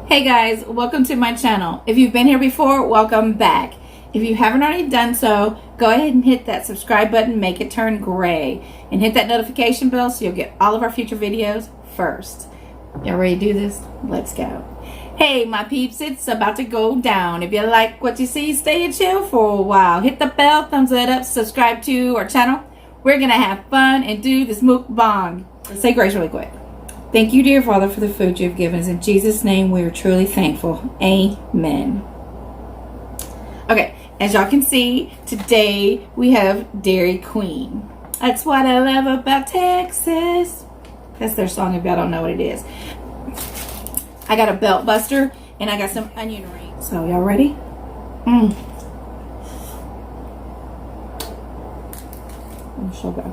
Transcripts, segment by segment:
Hey guys, welcome to my channel. If you've been here before, welcome back. If you haven't already done so, go ahead and hit that subscribe button, make it turn gray, and hit that notification bell so you'll get all of our future videos first. Y'all ready to do this? Let's go. Hey my peeps, it's about to go down. If you like what you see, stay and chill for a while. Hit the bell, thumbs it up, subscribe to our channel. We're gonna have fun and do this mukbang. Let's say grace really quick. Thank you, dear Father, for the food you've given us. In Jesus' name, we are truly thankful. Amen. Okay, as y'all can see, today we have Dairy Queen. That's what I love about Texas. That's their song if y'all don't know what it is. I got a belt buster and I got some onion rings. So y'all ready? It's so good.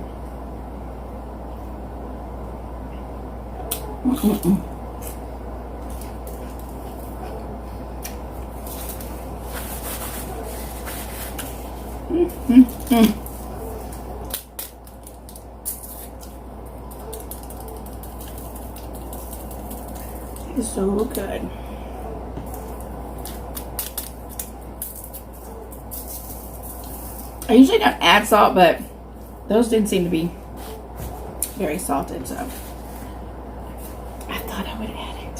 It's so good. I usually don't add salt, but those didn't seem to be very salted, so I thought I would add it.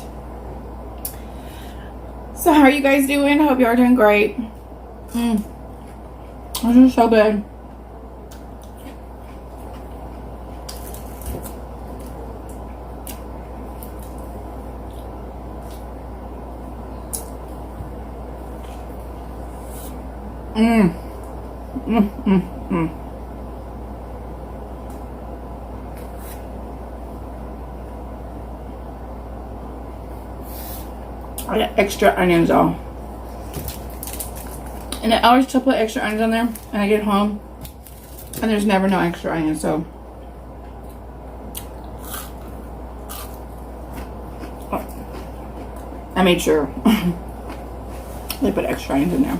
So how are you guys doing? I hope you are doing great. This is so good. I got extra onions on. And I always try to put extra onions on there and I get home and there's never no extra onions, so I made sure they put extra onions in there.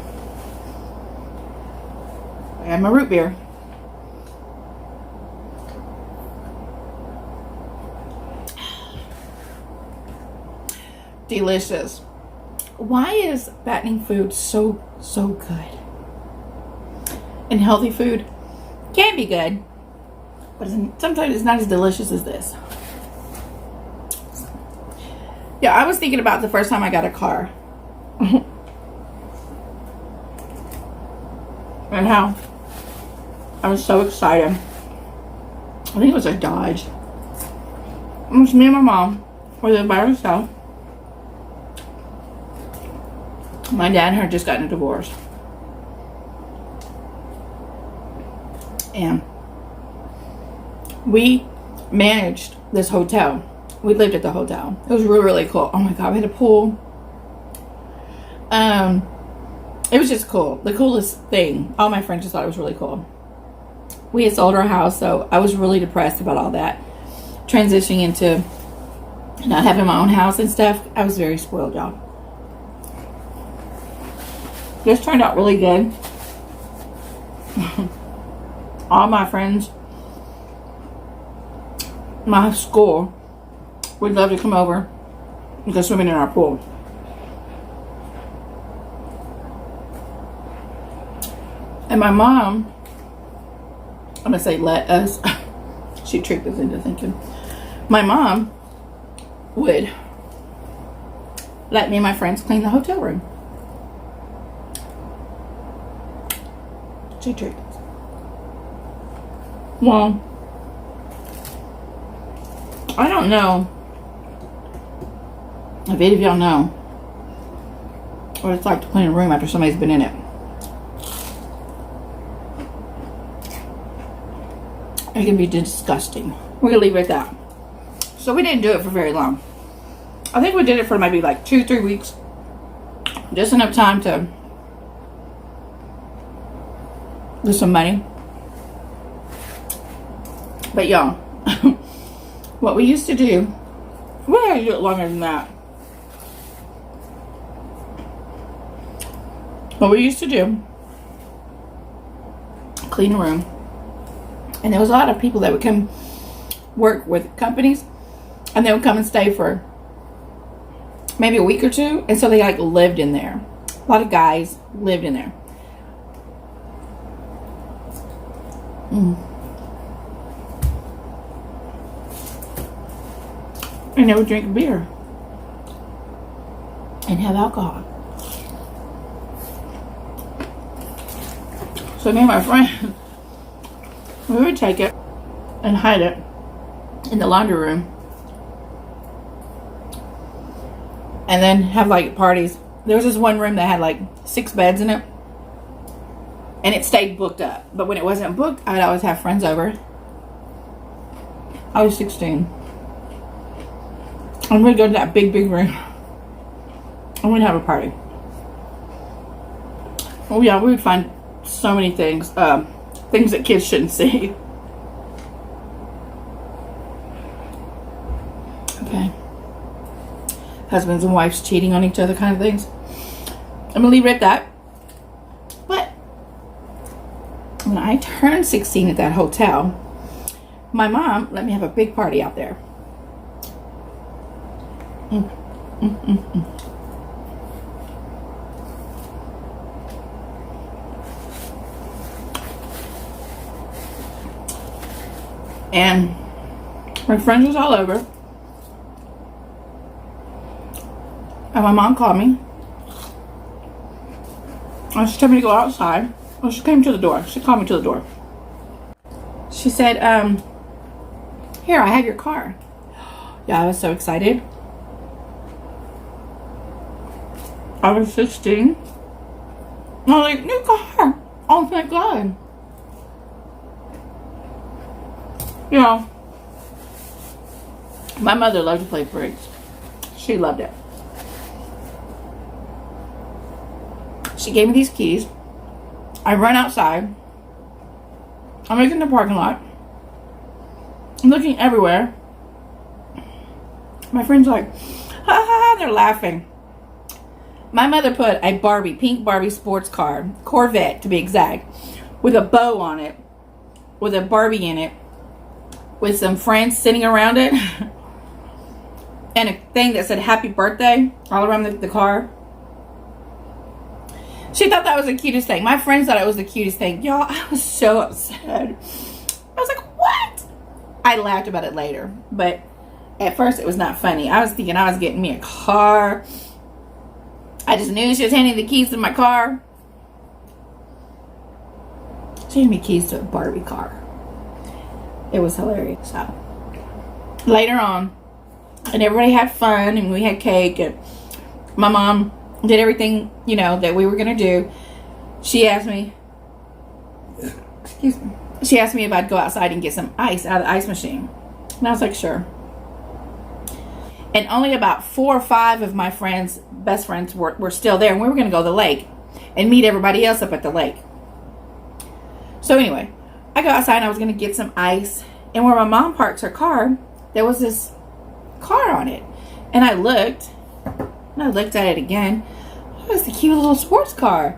I have my root beer. Delicious. Why is fattening food so good? And healthy food can be good, but sometimes it's not as delicious as this. Yeah, I was thinking about the first time I got a car and how I was so excited. I think it was a Dodge. It was me and my mom. We lived by ourselves. My dad and her just gotten a divorce. And we managed this hotel. We lived at the hotel. It was really, really cool. Oh my God, we had a pool. It was just cool. The coolest thing. All my friends just thought it was really cool. We had sold our house, so I was really depressed about all that. Transitioning into not having my own house and stuff. I was very spoiled, y'all. This turned out really good. All my friends, my school, would love to come over and go swimming in our pool. And my mom, I'm gonna say let us, she tricked us into thinking. My mom would let me and my friends clean the hotel room. She tricked us. Well, I don't know if any of y'all know what it's like to clean a room after somebody's been in it. It can be disgusting. We're gonna leave it at that. So we didn't do it for very long. I think we did it for maybe like 2-3 weeks. Just enough time to get some money. But y'all, what we used to do, we had to do it longer than that. What we used to do, clean a room. And there was a lot of people that would come work with companies, and they would come and stay for maybe a week or two. And so they like lived in there. A lot of guys lived in there. And they would drink beer and have alcohol. So me and my friend, we would take it and hide it in the laundry room. And then have like parties. There was this one room that had like 6 beds in it. And it stayed booked up. But when it wasn't booked, I'd always have friends over. I was 16. And we'd go to that big room. And we'd have a party. Oh yeah, we would find so many things. Things that kids shouldn't see. Okay. Husbands and wives cheating on each other kind of things. I'm going to leave it at that. But when I turned 16 at that hotel, my mom let me have a big party out there. And my friends was all over. And my mom called me. And she told me to go outside. Well, she came to the door. She called me to the door. She said, here, I have your car. Yeah, I was so excited. I was 16. I was like, new car. Oh, thank God. You know, my mother loved to play bricks. She loved it. She gave me these keys. I run outside. I'm looking in the parking lot. I'm looking everywhere. My friends are like, ha ha ha, they're laughing. My mother put a Barbie, pink Barbie sports car, Corvette to be exact, with a bow on it, with a Barbie in it, with some friends sitting around it, and a thing that said happy birthday all around the car. She thought that was the cutest thing. My friends thought it was the cutest thing. Y'all, I was so upset. I was like, what? I laughed about it later. But at first it was not funny. I was thinking I was getting me a car. I just knew she was handing the keys to my car. She handed me keys to a Barbie car. It was hilarious. So later on, and everybody had fun, and we had cake, and my mom did everything, you know, that we were going to do. She asked me, excuse me, she asked me if I'd go outside and get some ice out of the ice machine. And I was like, sure. And only about 4 or 5 of my friends, best friends, were still there. And we were going to go to the lake and meet everybody else up at the lake. So anyway, I go outside and I was going to get some ice. And where my mom parks her car, there was this car on it. And I looked at it again. It was the cute little sports car.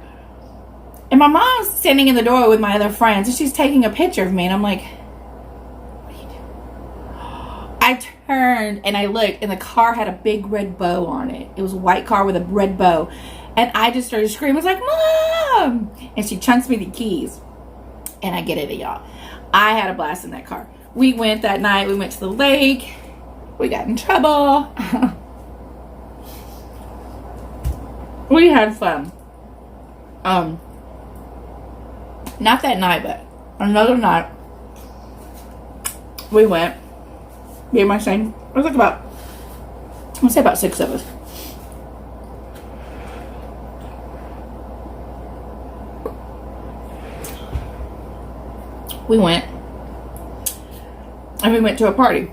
And my mom's standing in the door with my other friends, and she's taking a picture of me. And I'm like, what are you doing? I turned and I looked, and the car had a big red bow on it. It was a white car with a red bow. And I just started screaming. I was like, Mom! And she chunks me the keys. And I get it, y'all. I had a blast in that car. We went that night. We went to the lake. We got in trouble. We had fun. Not that night, but another night, we went. Me and my son. It was like about, I'm gonna say about 6 of us. We went, and we went to a party.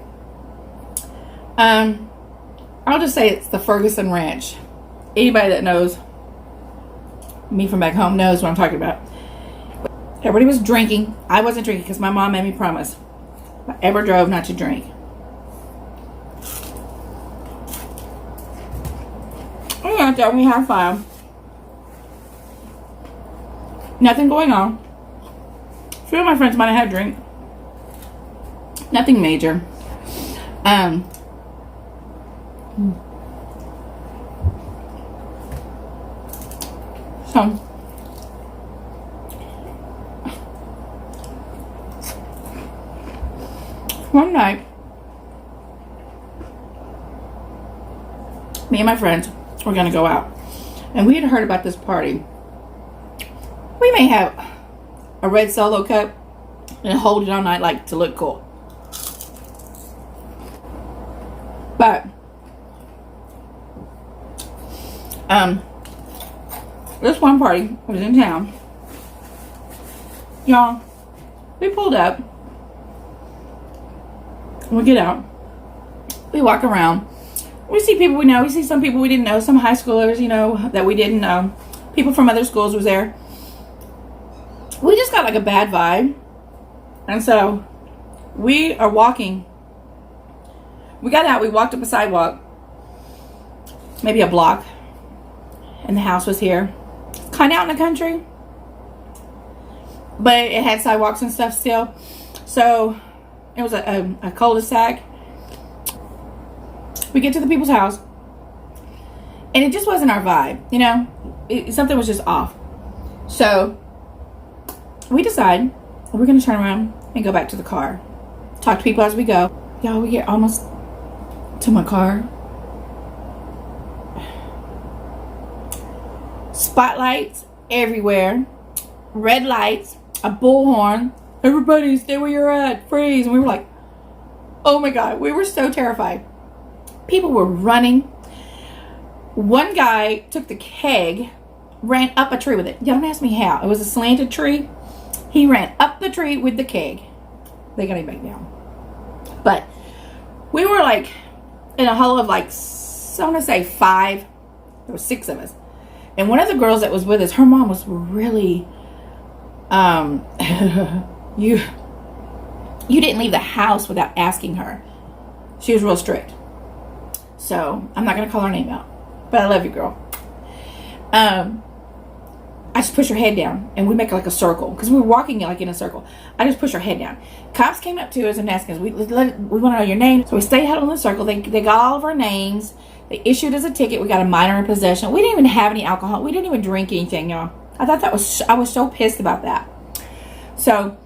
I'll just say it's the Ferguson Ranch. Anybody that knows me from back home knows what I'm talking about. Everybody was drinking. I wasn't drinking because my mom made me promise if I ever drove not to drink. We went out there and we had fun. Nothing going on. A few of my friends might have had a drink. Nothing major. So, one night, me and my friends were going to go out. And we had heard about this party. We may have a red Solo cup and hold it all night like to look cool. But this one party was in town. Y'all, we pulled up. We get out. We walk around. We see people we know. We see some people we didn't know. Some high schoolers, you know, that we didn't know. People from other schools was there. We just got like a bad vibe. And so we are walking. We got out. We walked up a sidewalk. Maybe a block. And the house was here. Kind of out in the country. But it had sidewalks and stuff still. So it was a cul-de-sac. We get to the people's house. And it just wasn't our vibe. You know, something was just off. So we decide we're going to turn around and go back to the car. Talk to people as we go. Y'all, we get almost to my car. Spotlights everywhere. Red lights. A bullhorn. Everybody stay where you're at. Freeze. And we were like, oh my God. We were so terrified. People were running. One guy took the keg, ran up a tree with it. Y'all don't ask me how. It was a slanted tree. He ran up the tree with the keg. They got him back down. But we were like in a huddle of like, I want to say 5. There were 6 of us. And one of the girls that was with us, her mom was really, you didn't leave the house without asking her. She was real strict. So I'm not going to call her name out. But I love you, girl. I just push her head down and we make like a circle because we were walking like in a circle. I just push her head down. Cops came up to us and asked us, we want to know your name. So we stayed huddled in the circle. They got all of our names. They issued us a ticket. We got a minor in possession. We didn't even have any alcohol. We didn't even drink anything, y'all. I thought that was, I was so pissed about that. So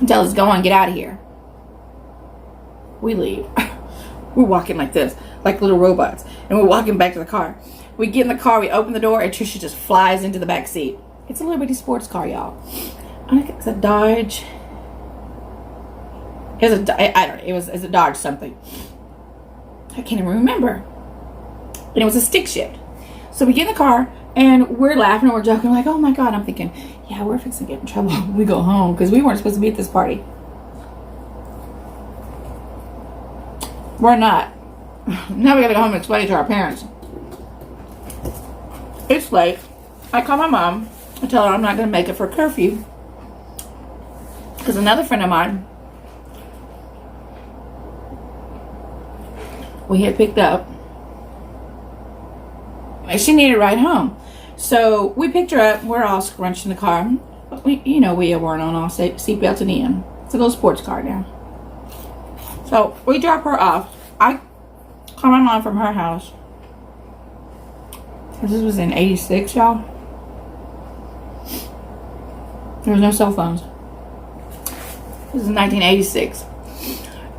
tell us, go on, get out of here. We leave. We're walking like this, like little robots. And we're walking back to the car. We get in the car, we open the door, and Trisha just flies into the back seat. It's a little bitty sports car, y'all. I think it's a Dodge. I don't know. It's a Dodge something. I can't even remember. And it was a stick shift. So we get in the car, and we're laughing and we're joking. Like, oh my God. I'm thinking, yeah, we're fixing to get in trouble when we go home. Because we weren't supposed to be at this party. We're not. Now we gotta go home and explain it to our parents. It's late. I call my mom. I tell her I'm not going to make it for curfew. Because another friend of mine, we had picked up. And she needed a ride home. So we picked her up. We're all scrunched in the car. But we weren't on all seatbelts in the end. It's a little sports car now. So we drop her off. I call my mom from her house. This was in 86, y'all. There was no cell phones. This is 1986.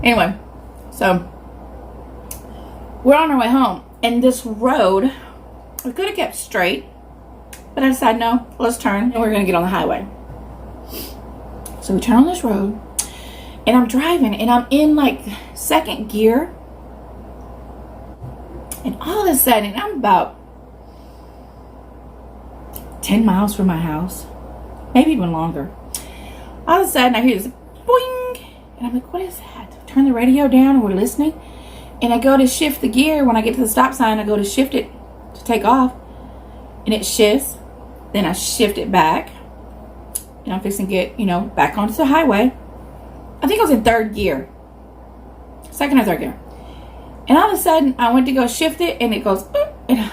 Anyway, so we're on our way home. And this road, we could have kept straight. But I decided, no, let's turn. And we're going to get on the highway. So we turn on this road. And I'm driving. And I'm in like 2nd gear. And all of a sudden, I'm about 10 miles from my house, maybe even longer. All of a sudden I hear this boing, and I'm like, what is that? Turn the radio down and we're listening, and I go to shift the gear. When I get to the stop sign, I go to shift it to take off, and it shifts. Then I shift it back, and I'm fixing to get back onto the highway. I think I was in 3rd gear, 2nd or 3rd gear, and all of a sudden I went to go shift it, and it goes and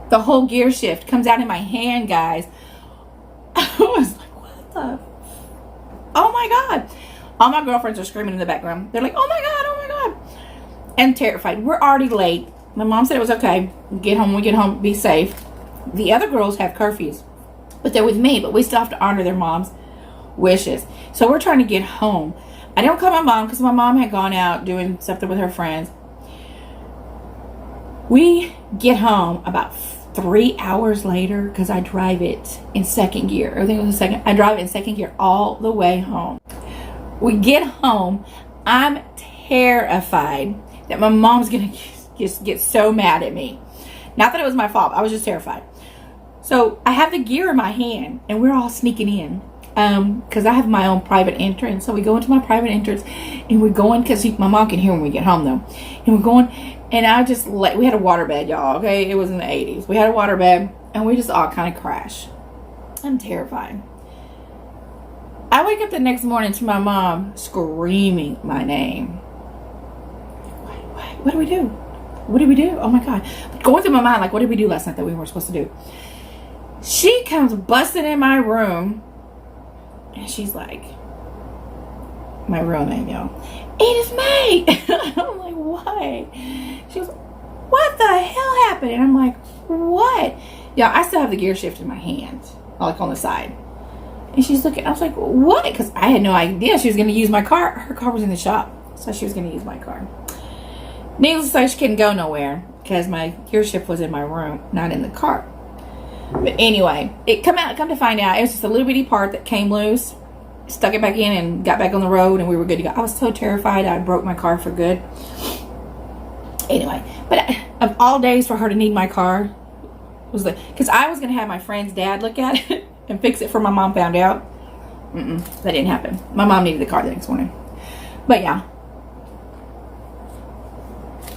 the whole gear shift comes out in my hand, guys. I was like, what the? Oh my God. All my girlfriends are screaming in the background. They're like, oh my God, oh my God. And terrified. We're already late. My mom said it was okay. We get home, be safe. The other girls have curfews, but they're with me, but we still have to honor their mom's wishes. So we're trying to get home. I don't call my mom because my mom had gone out doing something with her friends. We get home about 3 hours later because I drive it in second gear. Everything was in second. I drive it in second gear all the way home. We get home. I'm terrified that my mom's going to just get so mad at me. Not that it was my fault. I was just terrified. So I have the gear in my hand and we're all sneaking in. Because I have my own private entrance. So we go into my private entrance and we're going, because my mom can hear when we get home though. And we're going, and we had a waterbed, y'all, okay? It was in the 80s. We had a waterbed and we just all kind of crash. I'm terrified. I wake up the next morning to my mom screaming my name. What do we do? What did we do? Oh my God. Going through my mind, like, what did we do last night that we weren't supposed to do? She comes busting in my room. And she's like, my real name, y'all, Edith May. I'm like, why? She was like, what the hell happened? And I'm like, what? Y'all, I still have the gear shift in my hand, like on the side. And she's looking, I was like, what? Because I had no idea she was going to use my car. Her car was in the shop, so she was going to use my car. Needless to say, she couldn't go nowhere because my gear shift was in my room, not in the car. But anyway, come to find out, it was just a little bitty part that came loose, stuck it back in and got back on the road and we were good to go. I was so terrified I broke my car for good. Anyway, but of all days for her to need my car was because I was going to have my friend's dad look at it and fix it before my mom found out. That didn't happen. My mom needed the car the next morning. But yeah.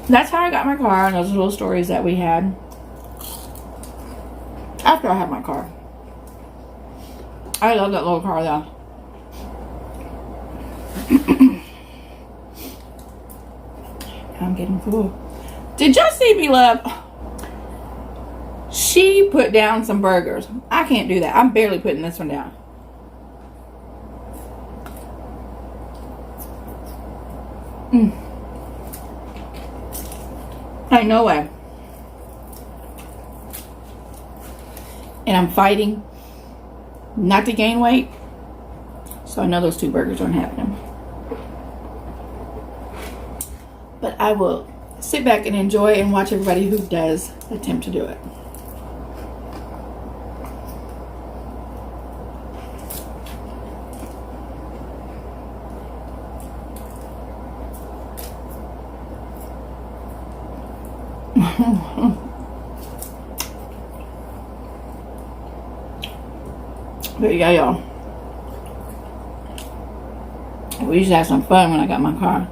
That's how I got my car and those little stories that we had. After I had my car. I love that little car though. I'm getting full. Did y'all see me, love? She put down some burgers. I can't do that. I'm barely putting this one down. Ain't no way. And I'm fighting not to gain weight. So I know those 2 burgers aren't happening. But I will sit back and enjoy and watch everybody who does attempt to do it. But yeah, y'all. We used to have some fun when I got my car.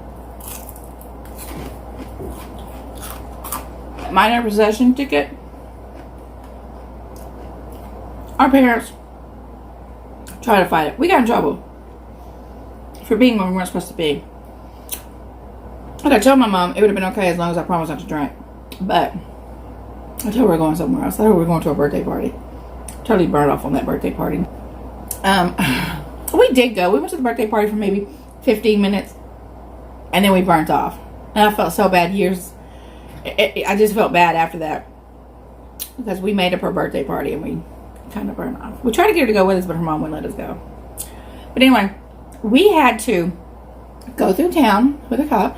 Minor possession ticket. Our parents tried to fight it. We got in trouble for being where we weren't supposed to be. And I told my mom it would have been okay as long as I promised not to drink. But I told her we were going somewhere else. I told her we were going to a birthday party. Totally burned off on that birthday party. We did go. We went to the birthday party for maybe 15 minutes. And then we burnt off. And I felt so bad years. I just felt bad after that. Because we made up her birthday party and we kind of burned off. We tried to get her to go with us, but her mom wouldn't let us go. But anyway, we had to go through town with a cop.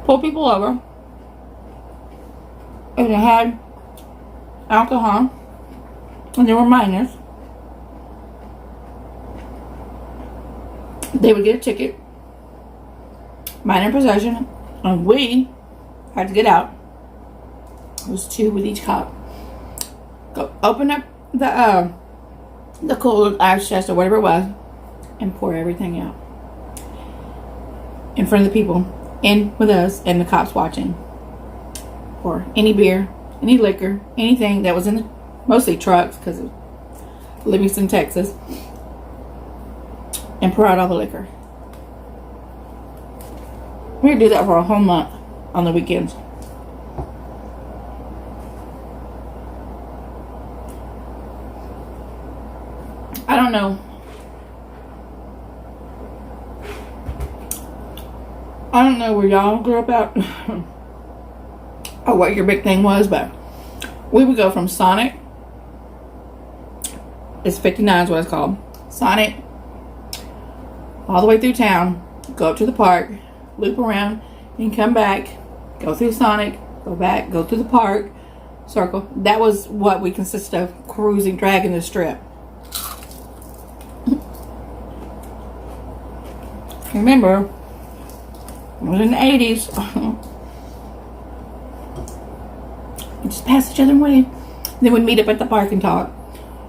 Pull people over. And they had alcohol. And they were minors. They would get a ticket. Minor possession. And we had to get out. It was 2 with each cop. Go open up the cold ice chest or whatever it was. And pour everything out. In front of the people. In with us and the cops watching. Pour any beer, any liquor, anything that was in the, mostly trucks because of Livingston, Texas. And pour out all the liquor. We would do that for a whole month on the weekends. I don't know. I don't know where y'all grew up at. or what your big thing was, but we would go from Sonic, it's 59 is what it's called, Sonic, all the way through town, go up to the park, loop around, and come back, go through Sonic, go back, go through the park, circle. That was what we consisted of, cruising, dragging the strip. Remember, it was in the 80s. We just pass each other away. Then we'd meet up at the park and talk.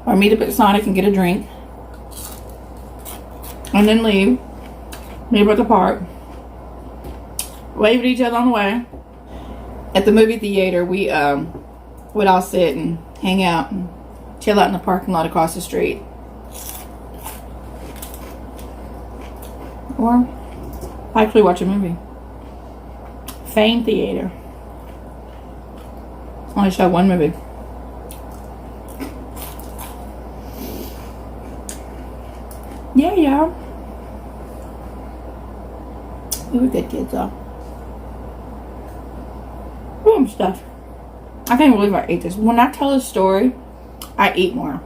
Or meet up at Sonic and get a drink. And then leave. Meet up at the park. Wave at each other on the way. At the movie theater, we would all sit and hang out and chill out in the parking lot across the street. Or actually watch a movie. Fame Theater. Only showed one movie. Yeah. We were good kids though. Boom stuff. I can't believe I ate this. When I tell a story, I eat more.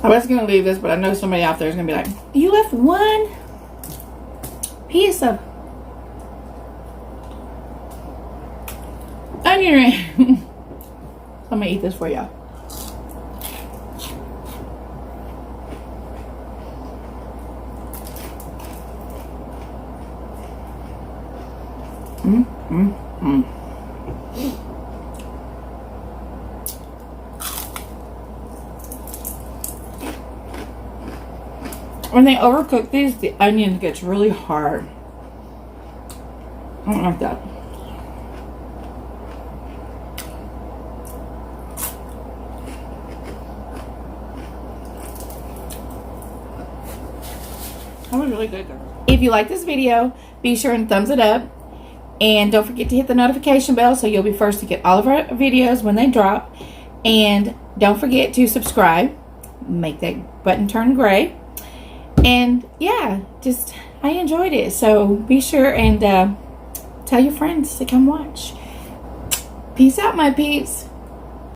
I was gonna leave this, but I know somebody out there is gonna be like, "You left one piece of onion ring." I'm gonna eat this for y'all. When they overcook these, the onion gets really hard. I don't like that. That was really good. If you like this video, be sure and thumbs it up. And don't forget to hit the notification bell so you'll be first to get all of our videos when they drop. And don't forget to subscribe. Make that button turn gray. And yeah, I enjoyed it. So be sure and tell your friends to come watch. Peace out, my peeps.